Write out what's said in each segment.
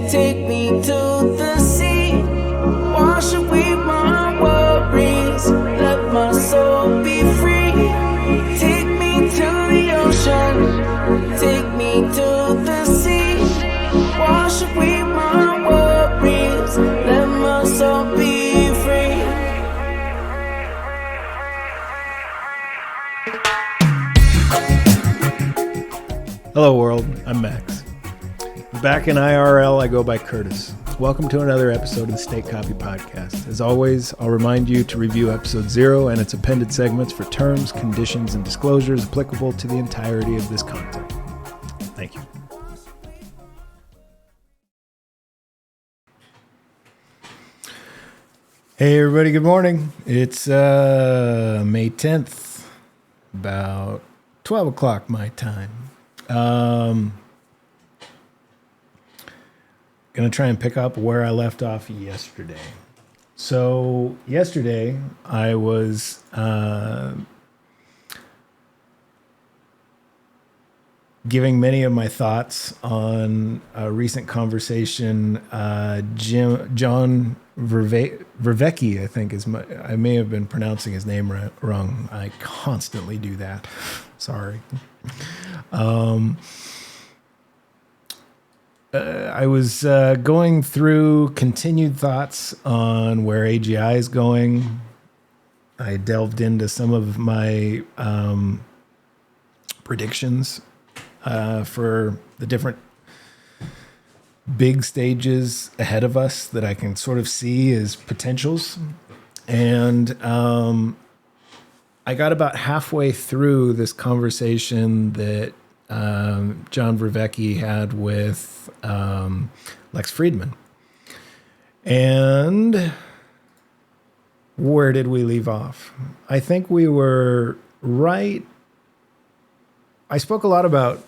Take me to the sea, wash away my worries, let my soul be free. Take me to the ocean, take me to the sea, wash away my worries, let my soul be free. Hello world, I'm Max. Back in IRL, I go by Curtis. Welcome to another episode of the State Copy Podcast. As always, I'll remind you to review episode 0 and its appended segments for terms, conditions, and disclosures applicable to the entirety of this content. Thank you. Hey everybody, good morning. It's May 10th, about 12 o'clock my time. Going to try and pick up where I left off yesterday. So yesterday I was giving many of my thoughts on a recent conversation. John Vervecchi, I think I may have been pronouncing his name wrong. I constantly do that. Sorry. I was going through continued thoughts on where AGI is going. I delved into some of my predictions for the different big stages ahead of us that I can sort of see as potentials. And I got about halfway through this conversation that John Vervecchi had with Lex Friedman. And where did we leave off? I think we were right. I spoke a lot about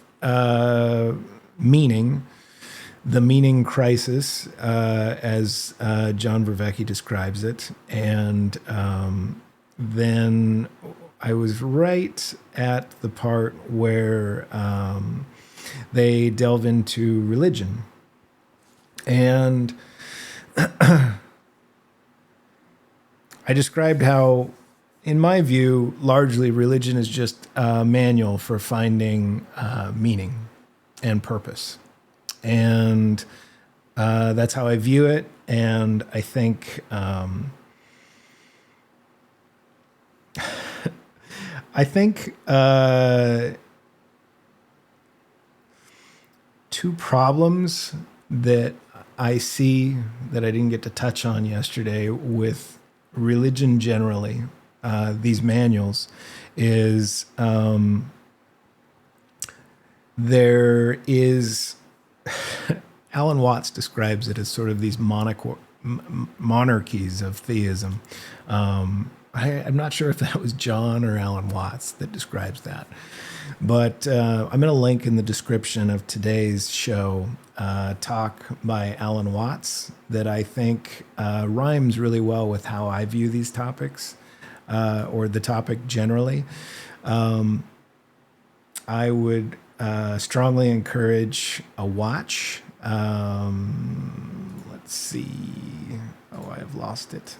meaning, the meaning crisis, as John Vervecchi describes it. And then I was right at the part where they delve into religion. And I described how, in my view, largely religion is just a manual for finding meaning and purpose. And that's how I view it. And I think two problems that I see that I didn't get to touch on yesterday with religion generally, these manuals, is there is, Alan Watts describes it as sort of these monarchies of theism. I'm not sure if that was John or Alan Watts that describes that. But I'm going to link in the description of today's show talk by Alan Watts that I think rhymes really well with how I view these topics, or the topic generally. I would strongly encourage a watch. Let's see. Oh, I have lost it.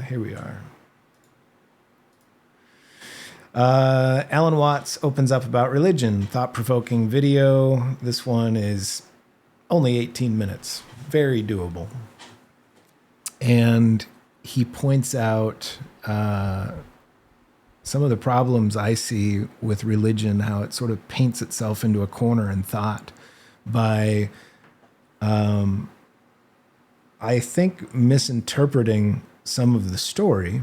Here we are. Alan Watts opens up about religion, thought-provoking video. This one is only 18 minutes, very doable. And he points out some of the problems I see with religion, how it sort of paints itself into a corner in thought by, I think, misinterpreting some of the story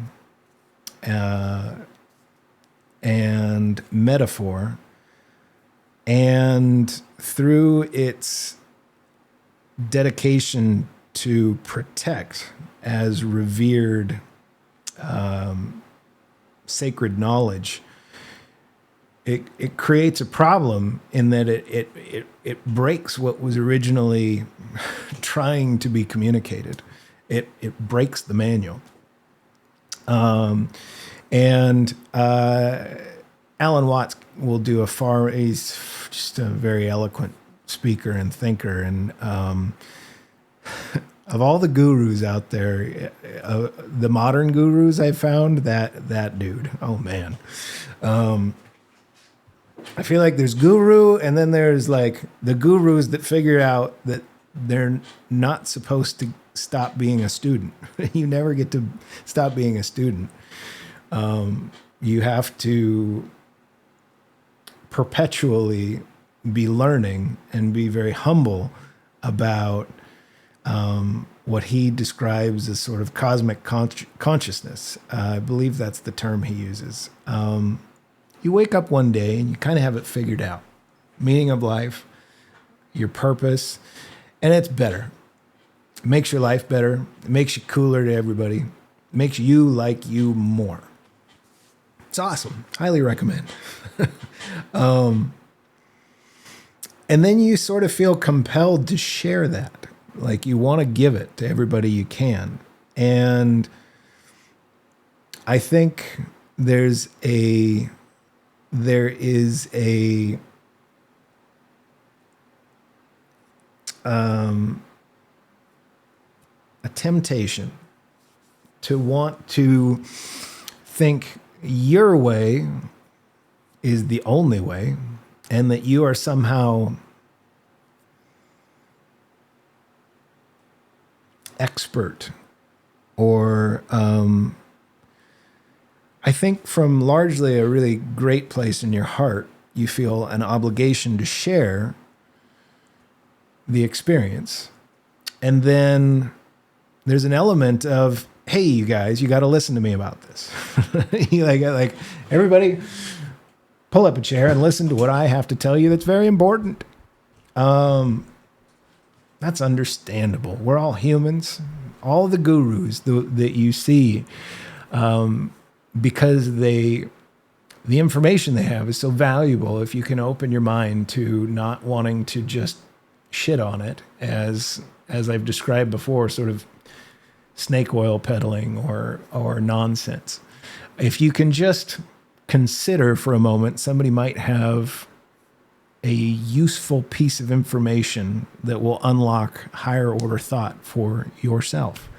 and metaphor, and through its dedication to protect as revered sacred knowledge, it creates a problem in that it breaks what was originally trying to be communicated. It breaks the manual. Alan Watts will do he's just a very eloquent speaker and thinker. And of all the gurus out there, the modern gurus I found, that dude, oh man. I feel like there's guru, and then there's like the gurus that figure out that they're not supposed to stop being a student. You never get to stop being a student. You have to perpetually be learning and be very humble about what he describes as sort of cosmic consciousness. I believe that's the term he uses. You wake up one day and you kind of have it figured out. Meaning of life, your purpose, and it's better. It makes your life better. It makes you cooler to everybody. It makes you like you more. It's awesome. Highly recommend. And then you sort of feel compelled to share that. Like you want to give it to everybody you can. And I think there is a temptation to want to think your way is the only way, and that you are somehow expert, or I think from largely a really great place in your heart, you feel an obligation to share the experience. And then there's an element of, hey, you guys, you got to listen to me about this. You like everybody pull up a chair and listen to what I have to tell you. That's very important. That's understandable. We're all humans. All the gurus that you see, because the information they have is so valuable. If you can open your mind to not wanting to just shit on it, as I've described before, sort of snake oil peddling or nonsense. If you can just consider for a moment, somebody might have a useful piece of information that will unlock higher order thought for yourself.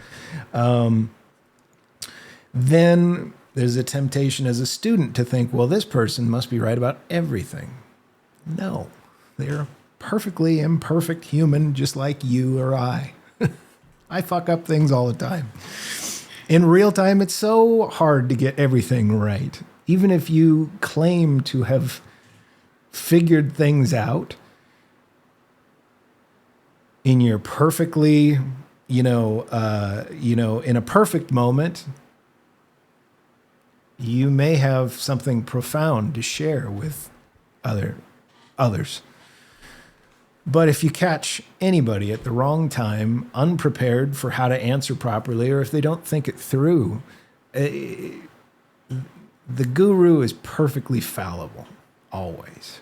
Then there's a temptation as a student to think, well, this person must be right about everything. No, they're a perfectly imperfect human just like you or I. I fuck up things all the time. In real time, it's so hard to get everything right. Even if you claim to have figured things out in your perfectly, in a perfect moment, you may have something profound to share with others. But if you catch anybody at the wrong time, unprepared for how to answer properly, or if they don't think it through, the guru is perfectly fallible, always.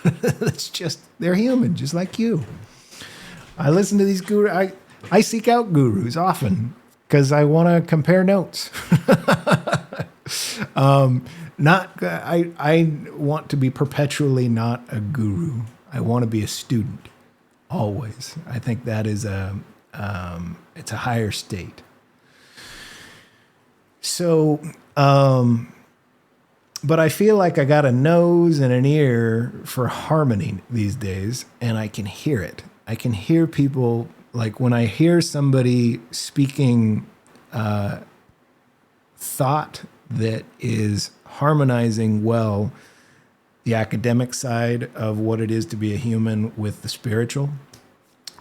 That's just, they're human, just like you. I listen to these gurus. I seek out gurus often because I want to compare notes. I want to be perpetually not a guru. I want to be a student, always. I think that is it's a higher state. So, but I feel like I got a nose and an ear for harmony these days, and I can hear it. I can hear people, like when I hear somebody speaking thought that is harmonizing well the academic side of what it is to be a human with the spiritual,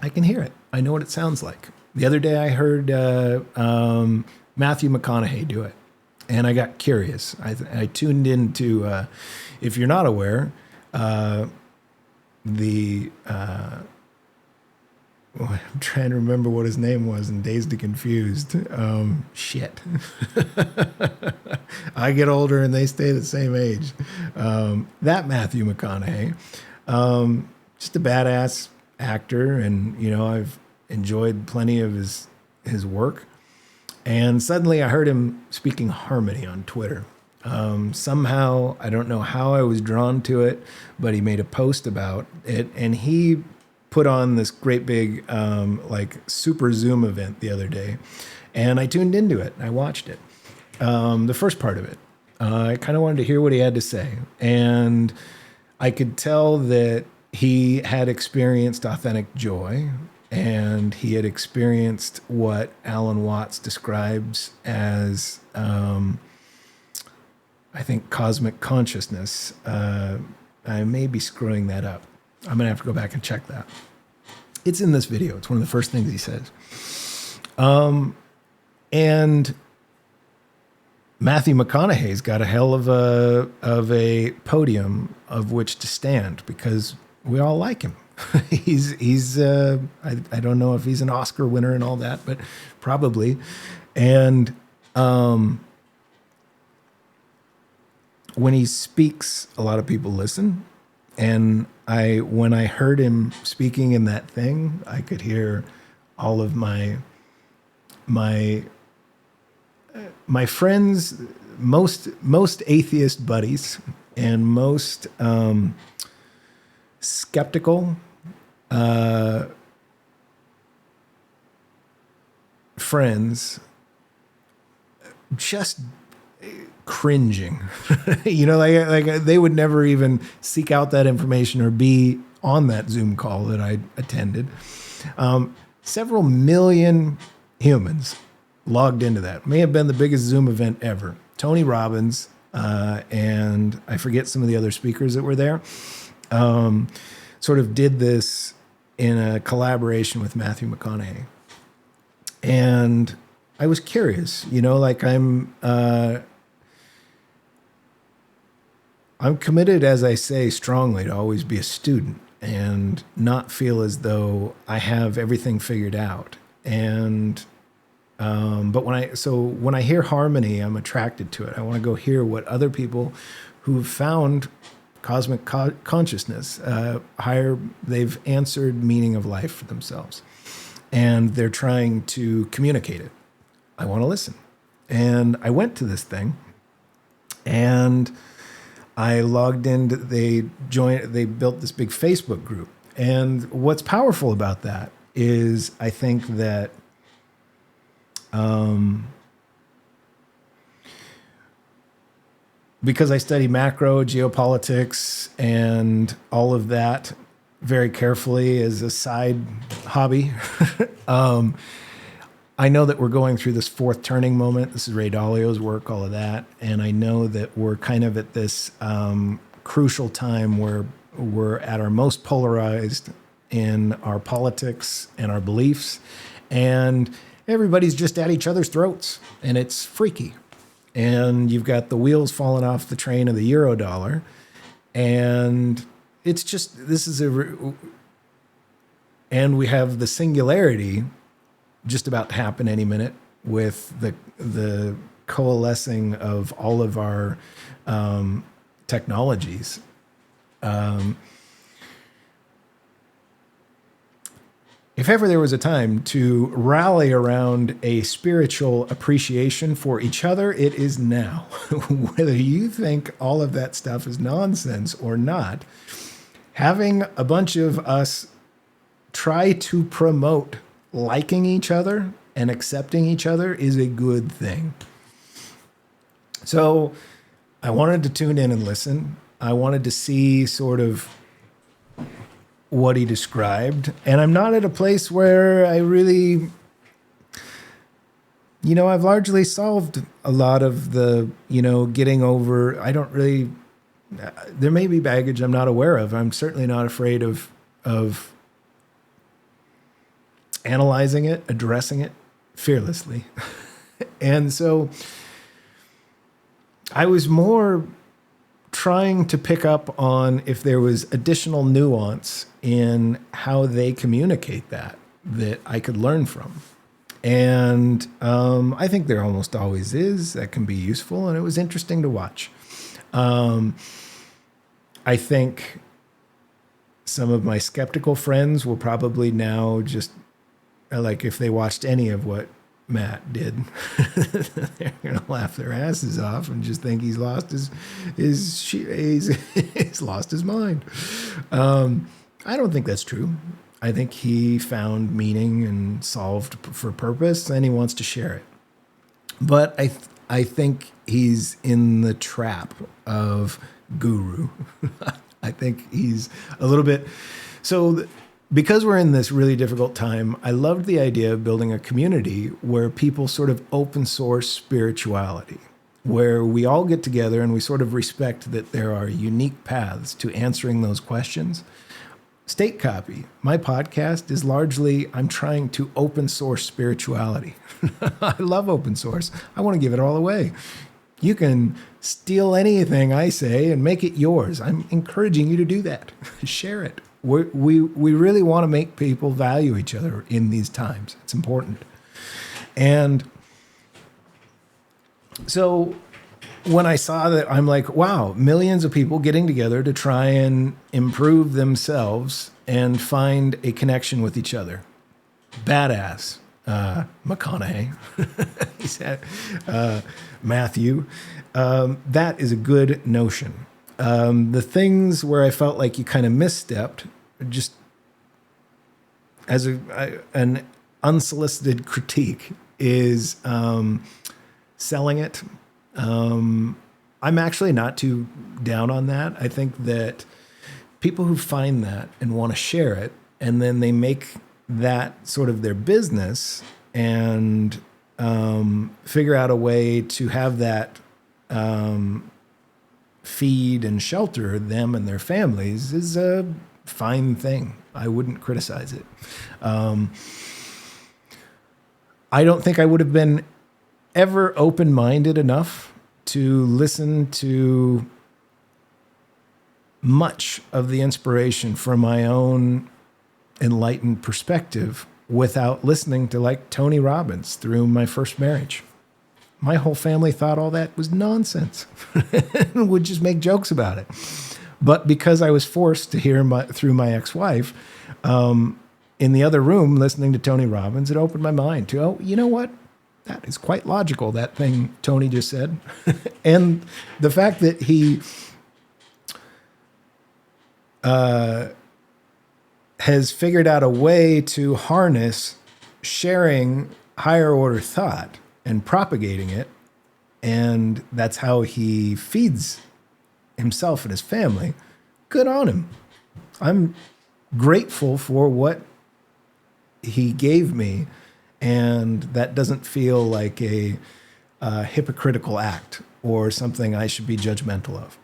I can hear it. I know what it sounds like. The other day I heard Matthew McConaughey do it, and I got curious. I tuned into, if you're not aware, I'm trying to remember what his name was in Dazed and Confused. Shit. I get older and they stay the same age. That Matthew McConaughey, just a badass actor, and I've enjoyed plenty of his work. And suddenly I heard him speaking harmony on Twitter. Somehow, I don't know how I was drawn to it, but he made a post about it, and he put on this great big like super Zoom event the other day, and I tuned into it. I watched it, the first part of it. I kind of wanted to hear what he had to say, and I could tell that he had experienced authentic joy, and he had experienced what Alan Watts describes as, I think, cosmic consciousness. I may be screwing that up. I'm going to have to go back and check that. It's in this video. It's one of the first things he says. And Matthew McConaughey's got a hell of a podium of which to stand because we all like him. he's I don't know if he's an Oscar winner and all that, but probably. And when he speaks, a lot of people listen. And when I heard him speaking in that thing, I could hear all of my friends, most atheist buddies, and most skeptical friends just cringing. like they would never even seek out that information or be on that Zoom call that I attended. Several million humans logged into that. May have been the biggest Zoom event ever. Tony Robbins, and I forget some of the other speakers that were there, sort of did this in a collaboration with Matthew McConaughey. And I was curious, like I'm committed, as I say strongly, to always be a student and not feel as though I have everything figured out. And but when I hear harmony, I'm attracted to it. I want to go hear what other people who've found cosmic consciousness, they've answered meaning of life for themselves, and they're trying to communicate it. I want to listen. And I went to this thing, and I logged in. They built this big Facebook group. And what's powerful about that is I think that because I study macro geopolitics and all of that very carefully as a side hobby, I know that we're going through this fourth turning moment. This is Ray Dalio's work, all of that. And I know that we're kind of at this crucial time where we're at our most polarized in our politics and our beliefs. And everybody's just at each other's throats. And it's freaky. And you've got the wheels falling off the train of the Eurodollar. And it's just, and we have the singularity just about to happen any minute with the coalescing of all of our technologies. If ever there was a time to rally around a spiritual appreciation for each other, it is now. Whether you think all of that stuff is nonsense or not, having a bunch of us try to promote liking each other and accepting each other is a good thing. So I wanted to tune in and listen. I wanted to see sort of what he described. And I'm not at a place where I really, I've largely solved a lot of the, getting over. I don't really, there may be baggage I'm not aware of. I'm certainly not afraid of analyzing it, addressing it fearlessly. And so I was more trying to pick up on if there was additional nuance in how they communicate that I could learn from. And I think there almost always is. That can be useful, and it was interesting to watch. I think some of my skeptical friends will probably now just, like, if they watched any of what Matt did. They're going to laugh their asses off and just think he's lost he's lost his mind. I don't think that's true. I think he found meaning and solved for purpose, and he wants to share it. But I think he's in the trap of guru. I think he's a little bit so. Because we're in this really difficult time, I loved the idea of building a community where people sort of open source spirituality, where we all get together and we sort of respect that there are unique paths to answering those questions. State copy. My podcast is largely, I'm trying to open source spirituality. I love open source. I want to give it all away. You can steal anything I say and make it yours. I'm encouraging you to do that. Share it. We really want to make people value each other in these times. It's important. And so when I saw that, I'm like, wow, millions of people getting together to try and improve themselves and find a connection with each other. Badass. McConaughey. He said, Matthew. That is a good notion. The things where I felt like you kind of misstepped, just as an unsolicited critique, is selling it. I'm actually not too down on that. I think that people who find that and want to share it, and then they make that sort of their business and figure out a way to have that feed and shelter them and their families is a fine thing. I wouldn't criticize it. I don't think I would have been ever open-minded enough to listen to much of the inspiration from my own enlightened perspective without listening to like Tony Robbins through my first marriage. My whole family thought all that was nonsense and would just make jokes about it. But because I was forced to hear through my ex-wife, in the other room listening to Tony Robbins, it opened my mind to, oh, you know what? That is quite logical, that thing Tony just said. And the fact that he has figured out a way to harness sharing higher order thought and propagating it, and that's how he feeds himself and his family. Good on him. I'm grateful for what he gave me, and that doesn't feel like a hypocritical act or something I should be judgmental of.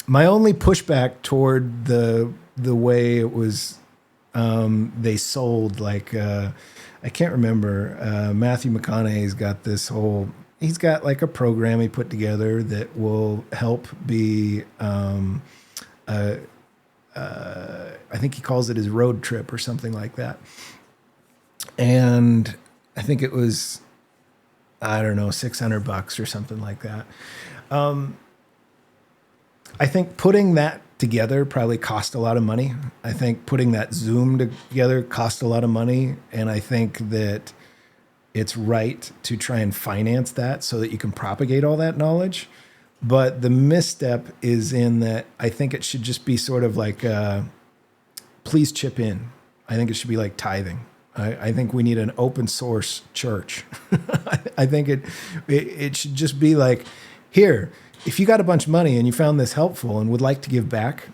My only pushback toward the way it was they sold, like I can't remember. Matthew McConaughey's got this whole. He's got like a program he put together that will help be. I think he calls it his road trip or something like that. And I think it was, I don't know, $600 or something like that. I think putting that together probably cost a lot of money. I think putting that Zoom together cost a lot of money. And I think that it's right to try and finance that so that you can propagate all that knowledge. But the misstep is in that I think it should just be sort of like, please chip in. I think it should be like tithing. I think we need an open source church. I think it should just be like, here, if you got a bunch of money and you found this helpful and would like to give back,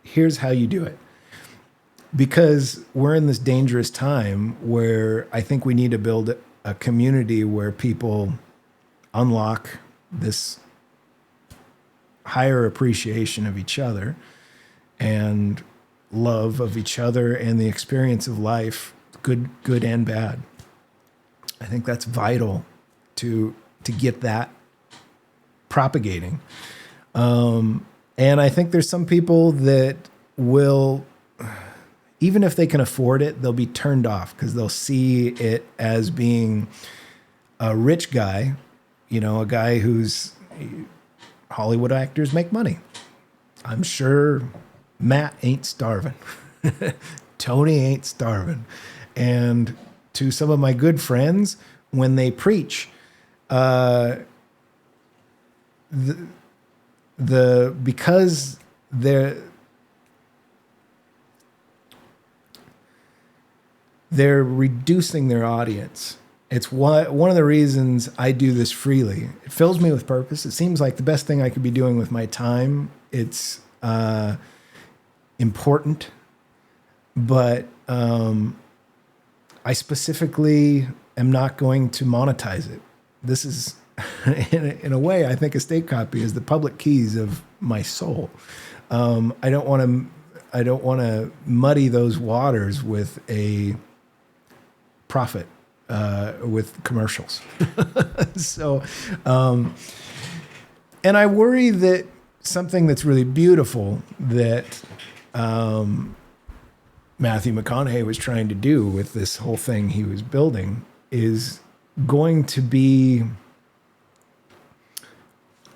here's how you do it. Because we're in this dangerous time where I think we need to build a community where people unlock this higher appreciation of each other and love of each other and the experience of life, good and bad. I think that's vital to get that propagating. And I think there's some people that will, even if they can afford it, they'll be turned off because they'll see it as being a rich guy, you know, a guy who's Hollywood actors make money. I'm sure Matt ain't starving. Tony ain't starving. And to some of my good friends when they preach. Because they're reducing their audience. It's one of the reasons I do this freely. It fills me with purpose. It seems like the best thing I could be doing with my time. It's important, but I specifically am not going to monetize it. This is, in a way, I think a state copy is the public keys of my soul. I don't want to muddy those waters with a profit, with commercials. So, and I worry that something that's really beautiful that Matthew McConaughey was trying to do with this whole thing he was building is going to be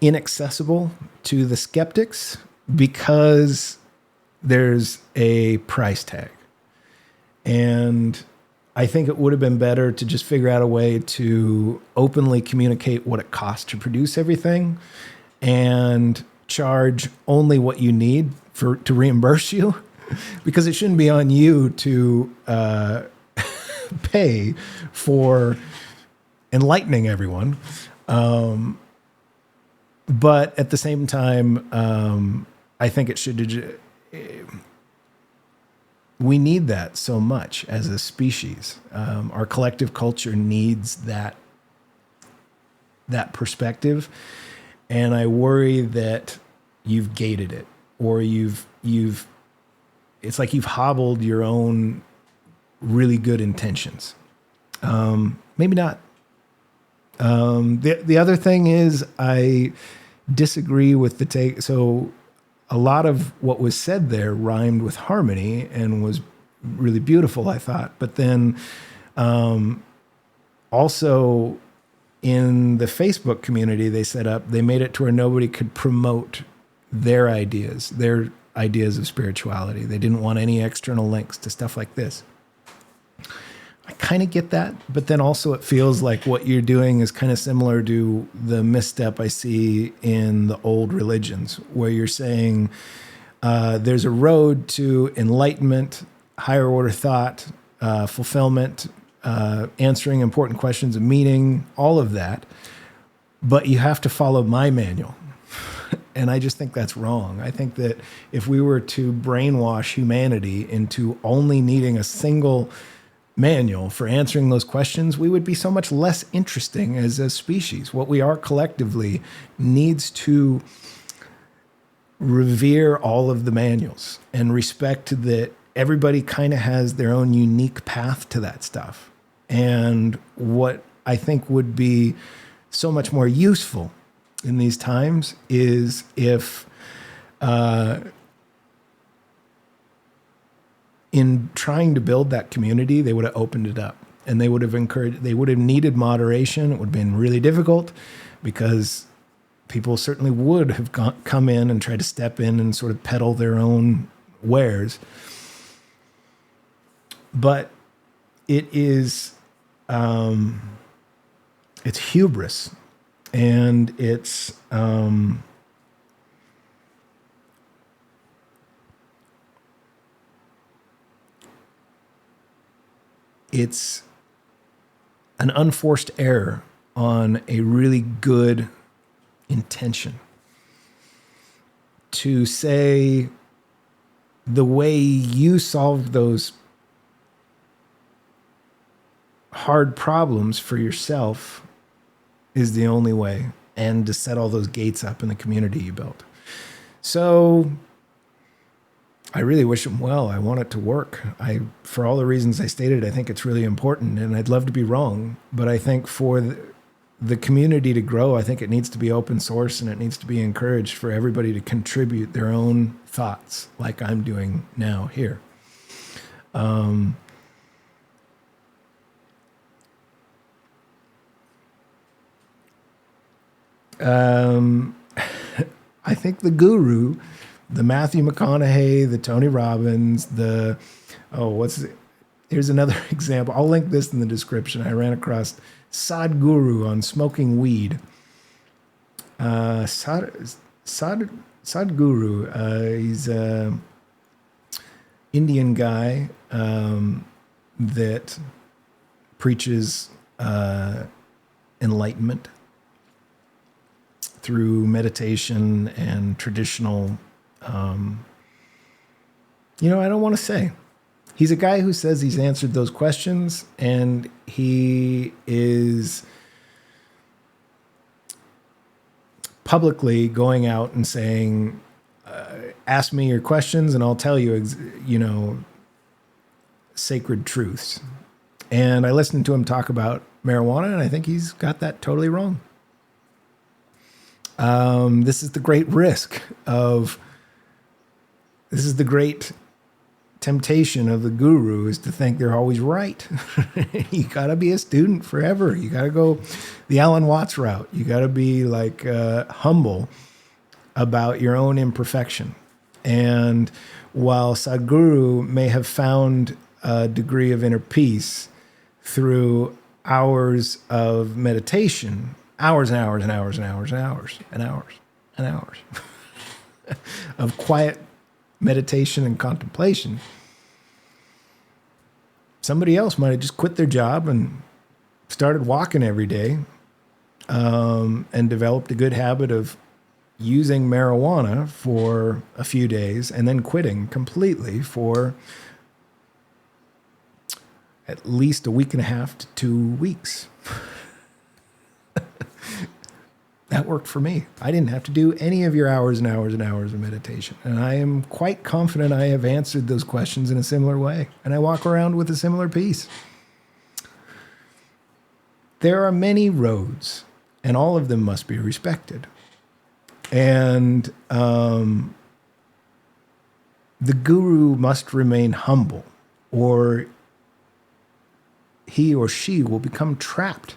inaccessible to the skeptics because there's a price tag. And I think it would have been better to just figure out a way to openly communicate what it costs to produce everything and charge only what you need to reimburse you, because it shouldn't be on you to pay for enlightening everyone. But at the same time, I think it should. We need that so much as a species. Our collective culture needs that perspective, and I worry that you've gated it, or you've. It's like you've hobbled your own really good intentions. Maybe not. The other thing is I disagree with the take. So a lot of what was said there rhymed with harmony and was really beautiful, I thought. But then also in the Facebook community they set up, they made it to where nobody could promote their ideas of spirituality. They didn't want any external links to stuff like this. I kind of get that, but then also it feels like what you're doing is kind of similar to the misstep I see in the old religions, where you're saying there's a road to enlightenment, higher order thought, fulfillment, answering important questions of meaning, all of that, but you have to follow my manual. And I just think that's wrong. I think that if we were to brainwash humanity into only needing a single manual for answering those questions, we would be so much less interesting as a species. What we are collectively needs to revere all of the manuals and respect that everybody kind of has their own unique path to that stuff. And what I think would be so much more useful in these times is if in trying to build that community, they would have opened it up, and they would have needed moderation. It would have been really difficult because people certainly would have come in and tried to step in and sort of peddle their own wares. But it is, it's hubris, and it's, it's an unforced error on a really good intention to say the way you solved those hard problems for yourself is the only way, and to set all those gates up in the community you built. So I really wish them well. I want it to work. For all the reasons I stated, I think it's really important, and I'd love to be wrong, but I think for the community to grow, I think it needs to be open source, and it needs to be encouraged for everybody to contribute their own thoughts like I'm doing now here. I think the guru, the Matthew McConaughey, the Tony Robbins, Here's another example. I'll link this in the description. I ran across Sadhguru on smoking weed. Sadhguru, he's a Indian guy that preaches enlightenment through meditation and traditional, I don't want to say. He's a guy who says he's answered those questions, and he is publicly going out and saying, ask me your questions and I'll tell you, sacred truths. And I listened to him talk about marijuana, and I think he's got that totally wrong. This is the great temptation of the guru, is to think they're always right. You got to be a student forever. You got to go the Alan Watts route. You got to be humble about your own imperfection. And while Sadhguru may have found a degree of inner peace through hours of meditation, hours and hours and hours and hours and hours and hours and hours of quiet meditation and contemplation, somebody else might have just quit their job and started walking every day, and developed a good habit of using marijuana for a few days and then quitting completely for at least a week and a half to 2 weeks. That worked for me. I didn't have to do any of your hours and hours and hours of meditation. And I am quite confident I have answered those questions in a similar way. And I walk around with a similar peace. There are many roads, and all of them must be respected. And the guru must remain humble, or he or she will become trapped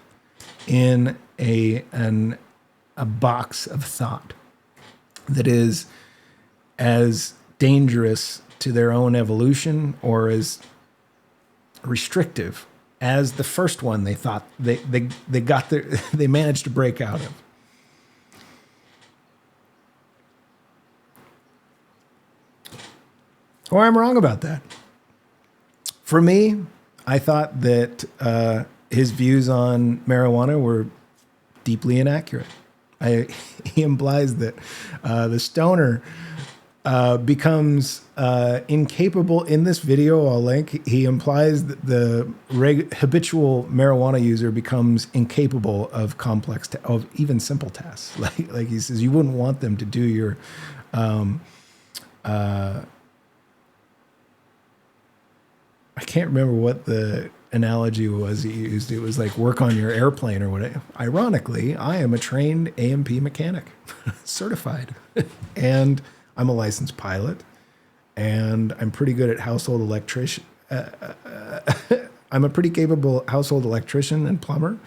in a box of thought that is as dangerous to their own evolution or as restrictive as the first one they thought they managed to break out of. Or I'm wrong about that. For me, I thought that his views on marijuana were deeply inaccurate. He implies that the stoner becomes incapable. In this video I'll link, he implies that the habitual marijuana user becomes incapable of complex, of even simple tasks. Like he says, you wouldn't want them to do your I can't remember what the analogy was he used. It was like work on your airplane or whatever. Ironically, I am a trained A&P mechanic, certified, and I'm a licensed pilot, and I'm pretty good at household electrician. I'm a pretty capable household electrician and plumber,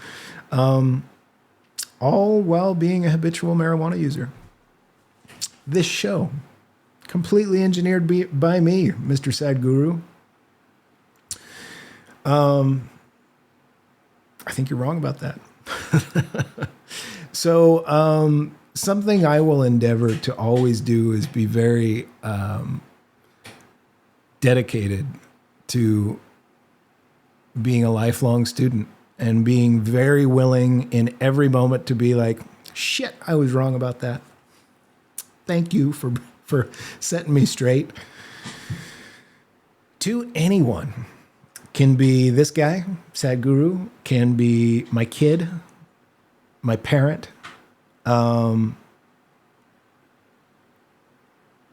all while being a habitual marijuana user. This show, completely engineered by me, Mr. Sadhguru. I think you're wrong about that. So something I will endeavor to always do is be very dedicated to being a lifelong student and being very willing in every moment to be like, shit, I was wrong about that. Thank you for setting me straight. To anyone. Can be this guy, Sadhguru, can be my kid, my parent. And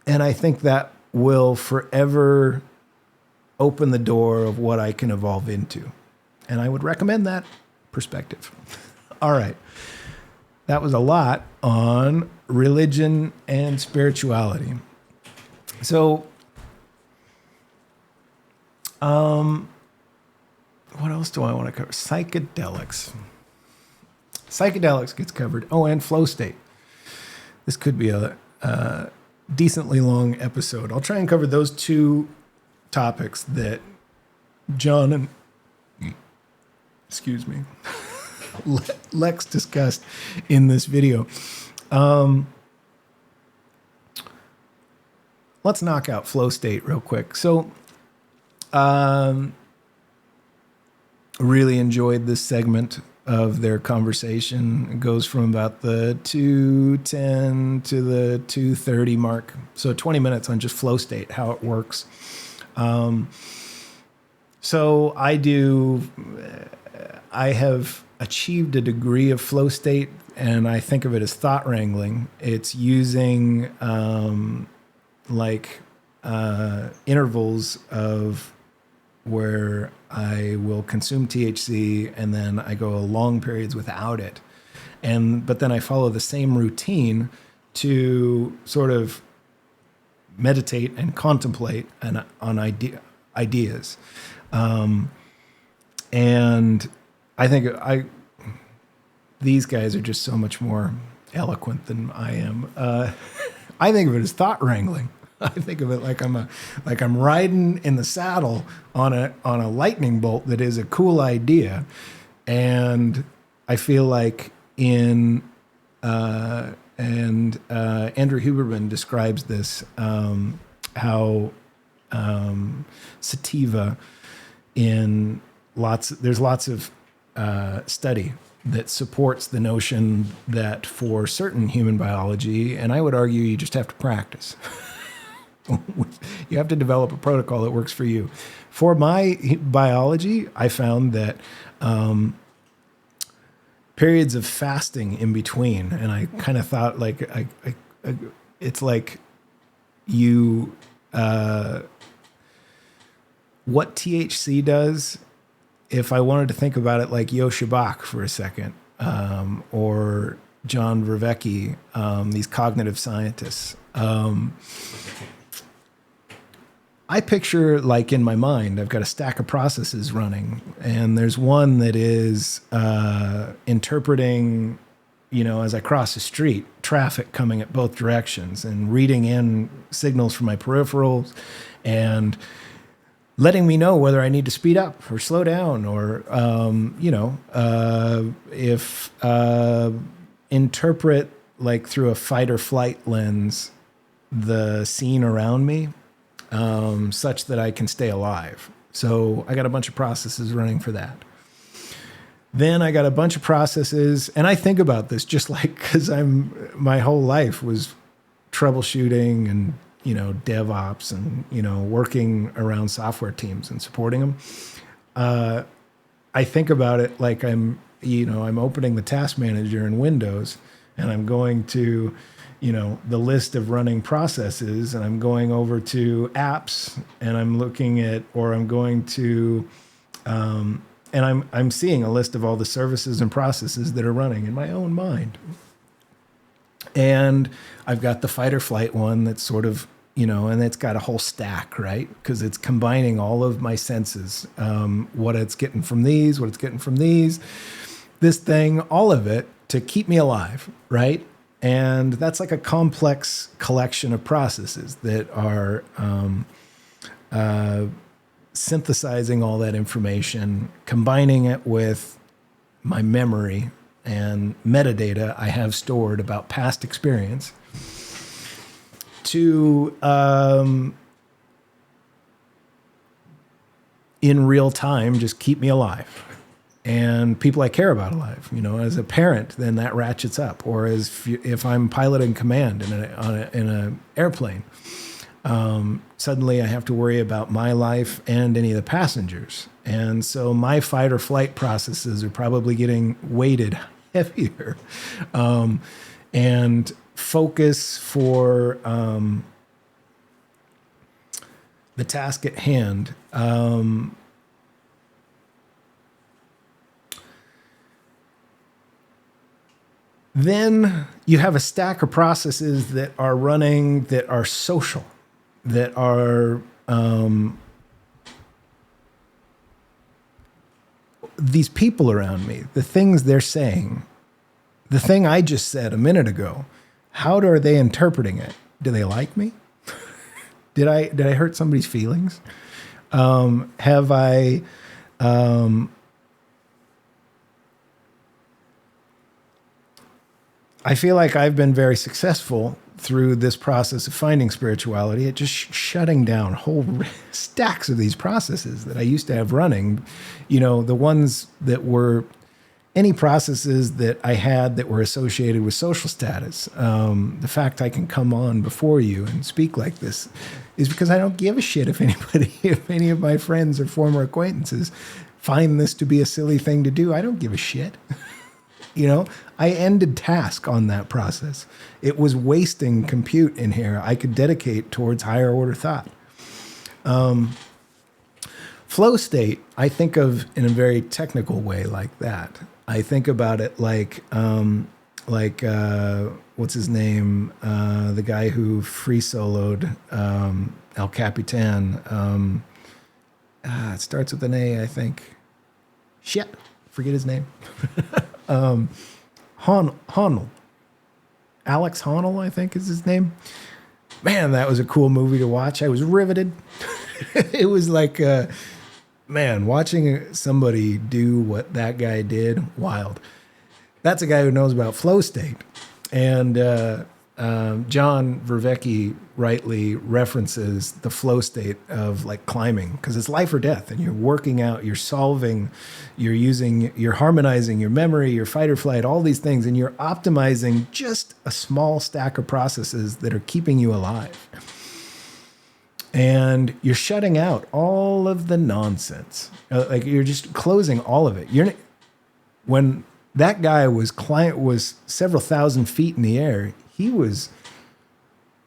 I think that will forever open the door of what I can evolve into. And I would recommend that perspective. All right. That was a lot on religion and spirituality. So, what else do I want to cover? Psychedelics. Psychedelics gets covered. Oh, and flow state. This could be a decently long episode. I'll try and cover those two topics that John and, excuse me, Lex discussed in this video. Let's knock out flow state real quick. So, really enjoyed this segment of their conversation. It goes from about the 2:10 to the 2:30 mark. So 20 minutes on just flow state, how it works. So I have achieved a degree of flow state, and I think of it as thought wrangling. It's using intervals of where I will consume THC and then I go long periods without it. But then I follow the same routine to sort of meditate and contemplate on ideas. And I think these guys are just so much more eloquent than I am. I think of it as thought wrangling. I think of it like I'm riding in the saddle on a lightning bolt that is a cool idea, and I feel like Andrew Huberman describes this how sativa there's lots of study that supports the notion that for certain human biology, and I would argue you just have to practice. You have to develop a protocol that works for you. For my biology, I found that periods of fasting in between, and I kind of thought like it's like you what THC does. If I wanted to think about it like Joscha Bach for a second, or John Vervaeke, these cognitive scientists. I picture, like in my mind, I've got a stack of processes running, and there's one that is interpreting, as I cross the street, traffic coming at both directions, and reading in signals from my peripherals, and letting me know whether I need to speed up or slow down, or if interpret like through a fight or flight lens the scene around me. Such that I can stay alive. So I got a bunch of processes running for that. Then I got a bunch of processes, and I think about this just like because my whole life was troubleshooting and DevOps and working around software teams and supporting them. I think about it like I'm opening the task manager in Windows, and I'm going to the list of running processes, and I'm going over to apps, and I'm looking at, or I'm going to, and I'm seeing a list of all the services and processes that are running in my own mind. And I've got the fight or flight one that's sort of, and it's got a whole stack, right? Because it's combining all of my senses, what it's getting from these, what it's getting from these, this thing, all of it to keep me alive, right? And that's like a complex collection of processes that are synthesizing all that information, combining it with my memory and metadata I have stored about past experience to, in real time, just keep me alive. And people I care about alive. As a parent, then that ratchets up. Or if I'm pilot in command in an airplane, suddenly I have to worry about my life and any of the passengers. And so my fight or flight processes are probably getting weighted heavier. And focus for the task at hand. Then you have a stack of processes that are running, that are social, that are these people around me, the things they're saying, the thing I just said a minute ago. How are they interpreting it? Do they like me? Did I hurt somebody's feelings? Have I, I feel like I've been very successful through this process of finding spirituality at just shutting down whole stacks of these processes that I used to have running. You know, the ones that were any processes that I had that were associated with social status. The fact I can come on before you and speak like this is because I don't give a shit if anybody, if any of my friends or former acquaintances find this to be a silly thing to do. I don't give a shit. You know, I ended task on that process. It was wasting compute in here I could dedicate towards higher order thought. Flow state, I think of in a very technical way like that. I think about it like what's his name? The guy who free soloed El Capitan. It starts with an A, I think. Shit, forget his name. Honnold. Alex Honnold, I think is his name. Man, that was a cool movie to watch. I was riveted. It was like, man, watching somebody do what that guy did, wild. That's a guy who knows about flow state. And John Vervecke rightly references the flow state of like climbing, because it's life or death, and you're working out, you're solving, you're harmonizing your memory, your fight or flight, all these things, and you're optimizing just a small stack of processes that are keeping you alive. And you're shutting out all of the nonsense. Like you're just closing all of it. When that guy was several thousand feet in the air, he was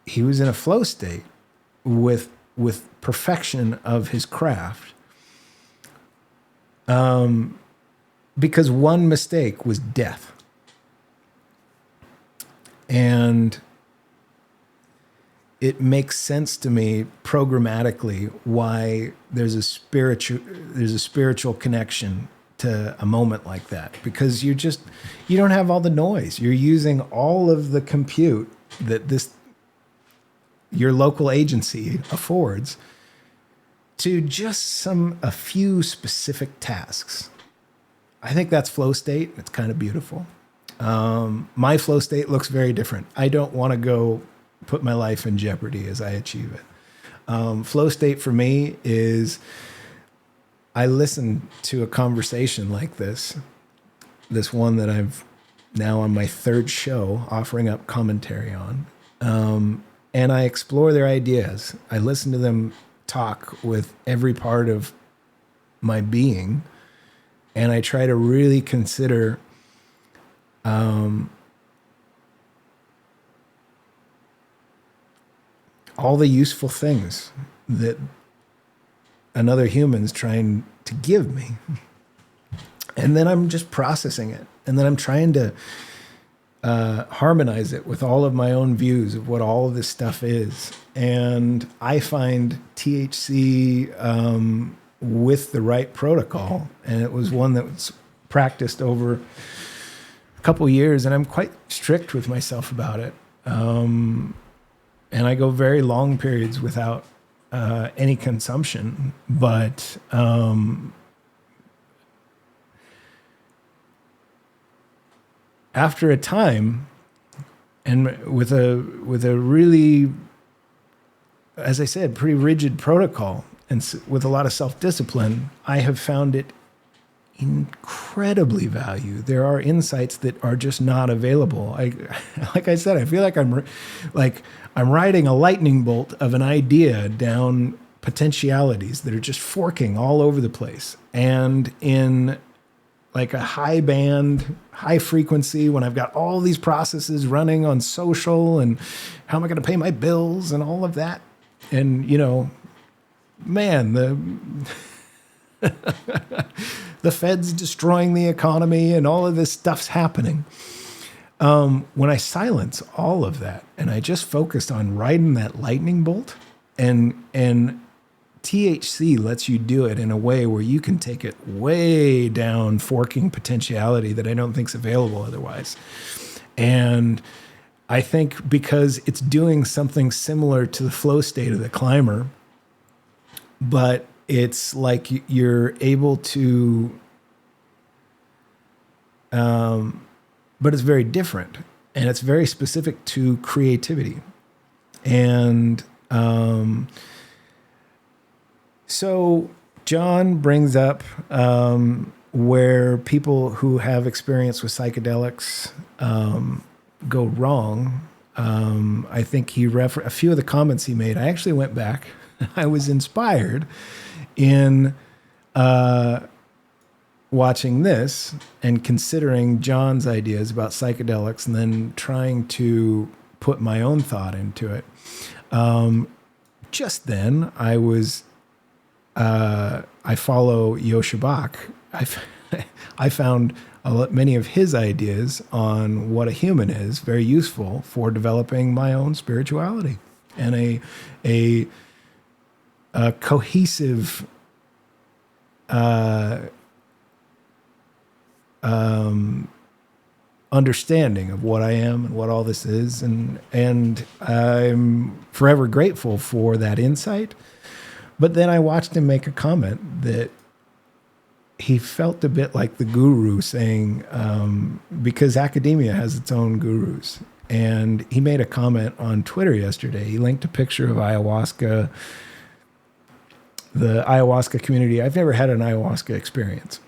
in a flow state with perfection of his craft. Because one mistake was death. And it makes sense to me programmatically why there's a spiritual connection to a moment like that, because you don't have all the noise. You're using all of the compute that your local agency affords to just a few specific tasks. I think that's flow state. It's kind of beautiful. My flow state looks very different. I don't want to go put my life in jeopardy as I achieve it. Flow state for me is I listen to a conversation like this one that I've now on my third show offering up commentary on, and I explore their ideas. I listen to them talk with every part of my being, and I try to really consider all the useful things that another human's trying to give me. And then I'm just processing it. And then I'm trying to harmonize it with all of my own views of what all of this stuff is. And I find THC with the right protocol. And it was one that was practiced over a couple years. And I'm quite strict with myself about it. And I go very long periods without any consumption, but after a time, and with a really, as I said, pretty rigid protocol, and with a lot of self-discipline, I have found it incredibly valuable. There are insights that are just not available. Like I said, I feel like I'm riding a lightning bolt of an idea down potentialities that are just forking all over the place. And in like a high band, high frequency, when I've got all these processes running on social and how am I going to pay my bills and all of that. And, you know, man, the Fed's destroying the economy and all of this stuff's happening. When I silence all of that and I just focused on riding that lightning bolt, and THC lets you do it in a way where you can take it way down, forking potentiality that I don't think's available otherwise. And I think because it's doing something similar to the flow state of the climber, but it's like you're able to, but it's very different, and it's very specific to creativity. And so John brings up where people who have experience with psychedelics go wrong. I think a few of the comments he made, I actually went back. I was inspired in watching this and considering John's ideas about psychedelics and then trying to put my own thought into it. Just then, I follow Joscha Bach. I found many of his ideas on what a human is very useful for developing my own spirituality and a cohesive understanding of what I am and what all this is, and I'm forever grateful for that insight. But then I watched him make a comment that he felt a bit like the guru saying, because academia has its own gurus. And he made a comment on Twitter yesterday. He linked a picture of ayahuasca, the ayahuasca community. I've never had an ayahuasca experience.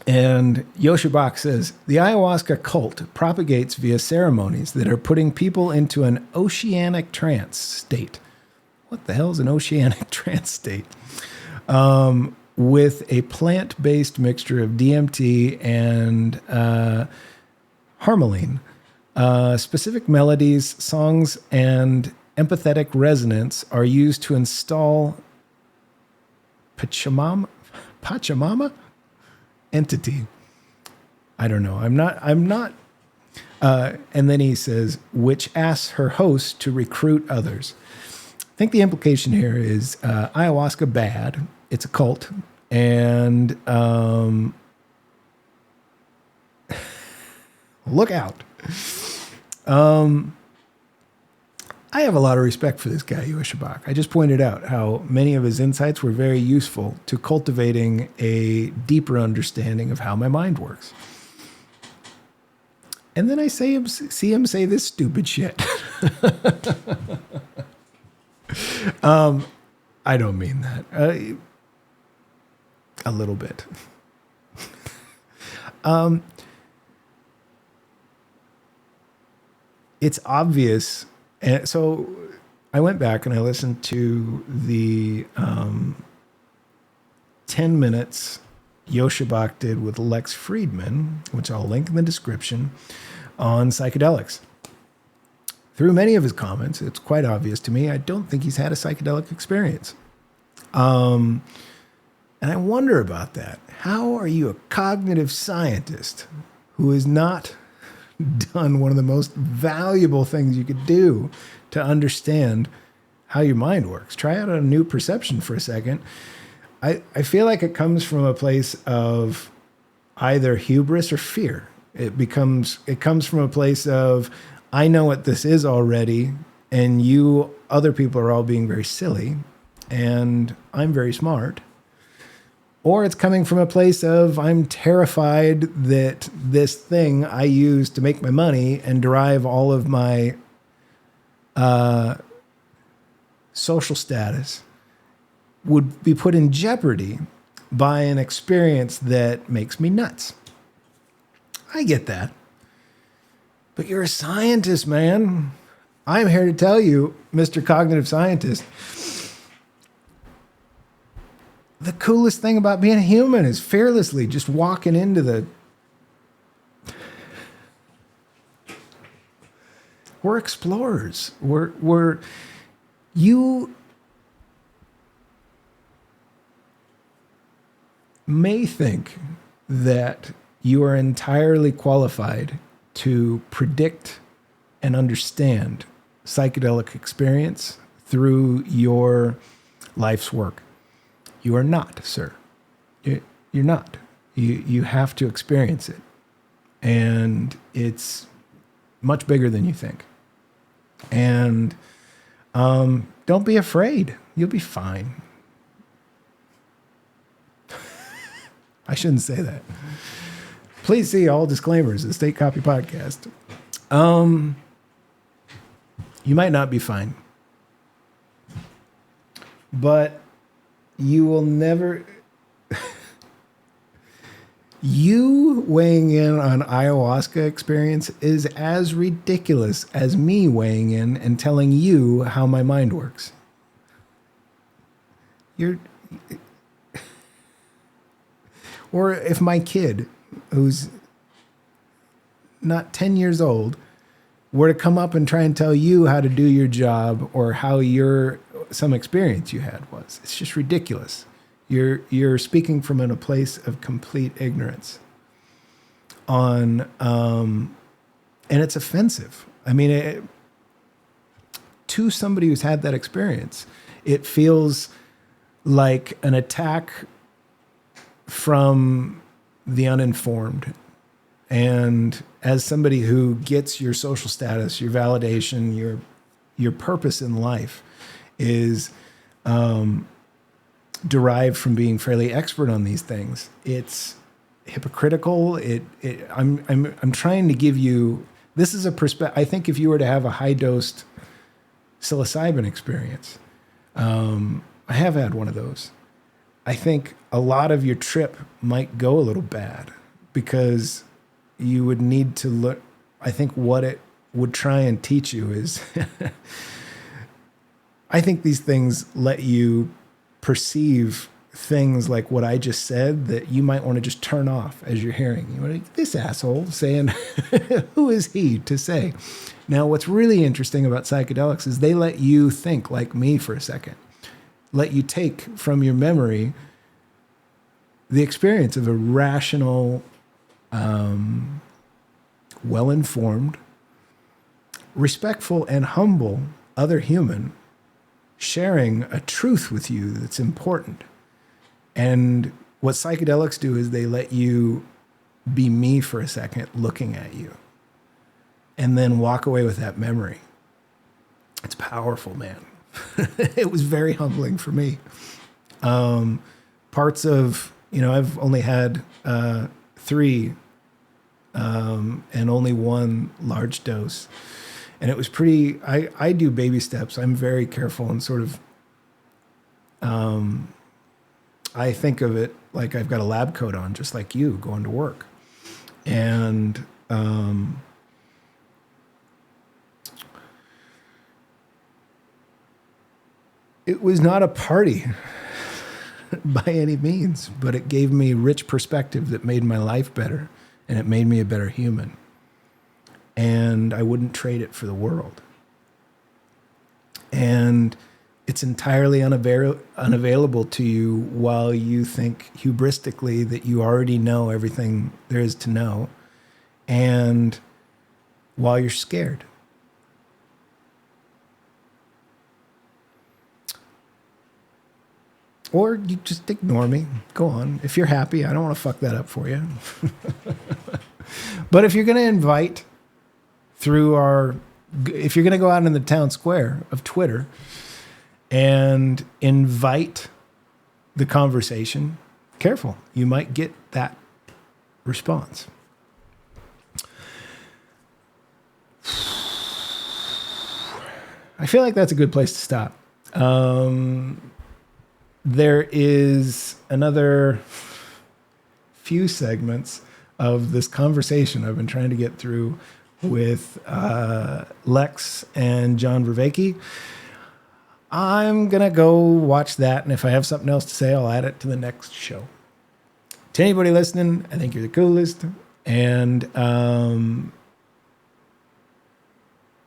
And Joscha Bach says, the ayahuasca cult propagates via ceremonies that are putting people into an oceanic trance state. What the hell is an oceanic trance state? With a plant-based mixture of DMT and harmaline. Specific melodies, songs, and empathetic resonance are used to install Pachamama entity. I don't know. I'm not. And then he says, which asks her host to recruit others. I think the implication here is ayahuasca bad. It's a cult. And look out. I have a lot of respect for this guy, Joscha Bach. I just pointed out how many of his insights were very useful to cultivating a deeper understanding of how my mind works. And then I see him say this stupid shit. I don't mean that. A little bit. It's obvious. And so I went back and I listened to the 10 minutes Joscha Bach did with Lex Friedman, which I'll link in the description, on psychedelics. Through many of his comments, it's quite obvious to me, I don't think he's had a psychedelic experience. And I wonder about that. How are you a cognitive scientist who has not done one of the most valuable things you could do to understand how your mind works? Try out a new perception for a second. I feel like it comes from a place of either hubris or fear. It comes from a place of, I know what this is already, and you other people are all being very silly, and I'm very smart. Or it's coming from a place of, I'm terrified that this thing I use to make my money and derive all of my social status would be put in jeopardy by an experience that makes me nuts. I get that. But you're a scientist, man. I'm here to tell you, Mr. Cognitive Scientist, the coolest thing about being a human is fearlessly just walking into the... We're explorers. You may think that you are entirely qualified to predict and understand psychedelic experience through your life's work. You are not, sir. You're not. You have to experience it. And it's much bigger than you think. And don't be afraid. You'll be fine. I shouldn't say that. Please see all disclaimers at State Copy Podcast. You might not be fine, but you will never... You weighing in on ayahuasca experience is as ridiculous as me weighing in and telling you how my mind works. Or if my kid, who's not 10 years old, were to come up and try and tell you how to do your job or how some experience you had was. It's just ridiculous. You're speaking from a place of complete ignorance and it's offensive. I mean, to somebody who's had that experience, it feels like an attack from the uninformed. And as somebody who gets your social status, your validation, your purpose in life is derived from being fairly expert on these things. It's hypocritical. I'm trying to give you, this is a perspective. I think if you were to have a high dosed psilocybin experience, I have had one of those. I think a lot of your trip might go a little bad because you would need to look. I think what it would try and teach you is, I think these things let you perceive things like what I just said that you might want to just turn off as you're hearing. You know, this asshole saying, who is he to say? Now, what's really interesting about psychedelics is they let you think like me for a second, let you take from your memory the experience of a rational, well-informed, respectful, and humble other human sharing a truth with you that's important. And what psychedelics do is they let you be me for a second, looking at you, and then walk away with that memory. It's powerful, man. It was very humbling for me. Parts of, I've only had 3 and only 1 large dose. And it was pretty, I do baby steps. I'm very careful and sort of, I think of it like I've got a lab coat on, just like you going to work. And it was not a party by any means, but it gave me rich perspective that made my life better, and it made me a better human. And I wouldn't trade it for the world. And it's entirely unavailable to you while you think hubristically that you already know everything there is to know, and while you're scared. Or you just ignore me. Go on. If you're happy, I don't want to fuck that up for you. But if you're going to invite if you're going to go out in the town square of Twitter and invite the conversation, careful. You might get that response. I feel like that's a good place to stop. There is another few segments of this conversation I've been trying to get through with Lex and John Vervaeke. I'm going to go watch that, and if I have something else to say, I'll add it to the next show. To anybody listening, I think you're the coolest, and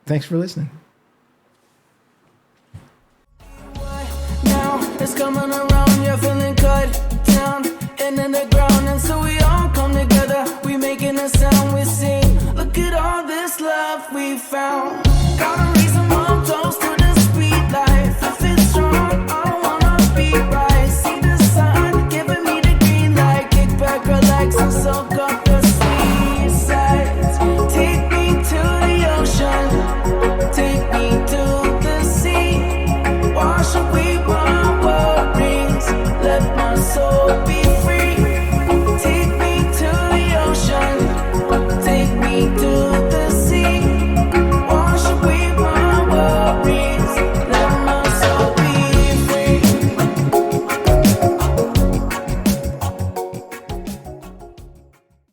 thanks for listening. Now it's coming around, you're feeling good down and in the